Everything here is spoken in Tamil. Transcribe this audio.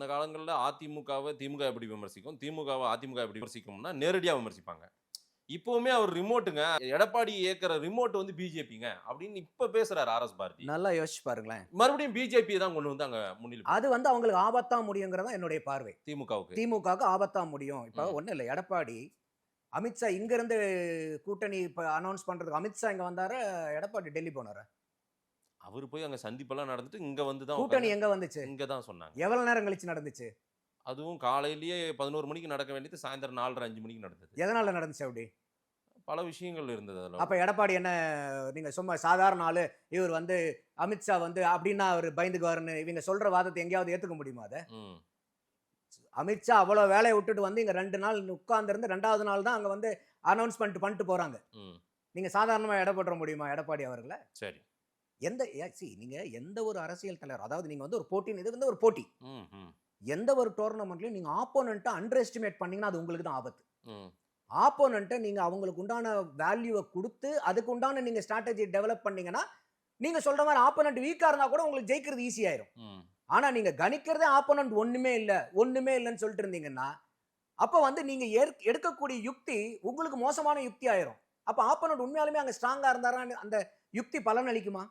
கடந்த காலங்கள்ல அதிமுகவை திமுக எப்படி விமர்சிக்கும், திமுகவை அதிமுக எப்படி விமர்சிக்கும்னா நேரடியா விமர்சிப்பாங்க. இப்பவுமே அவர் ரிமோட்டுங்க. எடப்பாடி இயக்குற ரிமோட் வந்து பிஜேபிங்க அப்படின்னு இப்ப பேசுறாரு ஆர்.எஸ். பாரதி. நல்லா யோசிச்சு பாருங்களேன். மறுபடியும் பிஜேபியை தான் கொண்டு வந்து அங்க முன்னிலை அது வந்து அவங்களுக்கு ஆபத்தா முடியுங்கிறதா என்னுடைய பார்வை. திமுகவுக்கு. திமுகவுக்கு ஆபத்தா முடியும். இப்ப ஒண்ணும் இல்ல. எடப்பாடி அமித்ஷா இங்க இருந்து கூட்டணி இப்ப அனௌன்ஸ் பண்றதுக்கு அமித்ஷா இங்க வந்தாரா? எடப்பாடி டெல்லி போனாரா? அவரு போய் அங்க சந்திப்பெல்லாம் நடந்துட்டு இங்க வந்து தான் கூட்டணி எங்க வந்துச்சு? இங்க தான் சொன்னாங்க. எவ்வளவு நேரம் கழிச்சு நடந்துச்சு? அதுவும் காலையிலேயே 11 மணிக்கு நடக்க வேண்டியது சாயந்தரம் 4:30 5 மணிக்கு நடந்தது. எதனால நடந்துச்சு அப்படி? பல விஷயங்கள் இருந்தது அதுல. அப்ப எடப்பாடி என்ன நீங்க சும்மா சாதாரண ஆளு, இவர் வந்து அமித்ஷா வந்து அப்படின்னா அவர் பயந்துக்குவாருன்னு இவங்க சொல்ற வாதத்தை எங்கேயாவது ஏத்துக்க முடியுமா அத? அமித்ஷா அவ்வளவு வேலையை விட்டுட்டு வந்து இங்க 2 நாள் உட்கார்ந்து இருந்து 2வது நாள் தான் அங்க வந்து அனௌன்ஸ்மெண்ட் பண்ணிட்டு போறாங்க. நீங்க சாதாரணமா எடை போட்டுற முடியுமா எடப்பாடி அவர்களை? சரி. நீங்க எந்த ஒரு அரசியல் தலைவர், அதாவது நீங்க வந்து ஒரு போட்டி, இது வந்து ஒரு போட்டி. எந்த ஒரு டோர்னமெண்ட்லயும் நீங்க ஆப்போனன்ட்டை அண்டர் எஸ்டிமேட் பண்ணீங்கன்னா அது உங்களுக்கு தான் ஆபத்து. ஆப்போனன்ட்டை நீங்க அவங்களுக்கு உண்டான வேல்யூவை கொடுத்து அதுக்கு உண்டான நீங்க ஸ்ட்ராட்டஜி டெவலப் பண்ணீங்கன்னா நீங்க சொல்ற மாதிரி ஆப்போனன்ட் வீக்கா இருந்தா கூட உங்களுக்கு ஜெயிக்கிறது ஈஸி ஆயிரும். ஆனா நீங்க கணிக்கிறதே ஆப்போனன்ட் ஒண்ணுமே இல்லைன்னு சொல்லிட்டு இருந்தீங்கன்னா அப்ப வந்து நீங்க எடுக்கக்கூடிய யுக்தி உங்களுக்கு மோசமான யுக்தி ஆயிரும். அப்ப ஆப்போனன்ட் உண்மையாலுமே அங்க ஸ்ட்ராங்கா இருந்தாரா அந்த யுக்தி பலன் அளிக்குமா?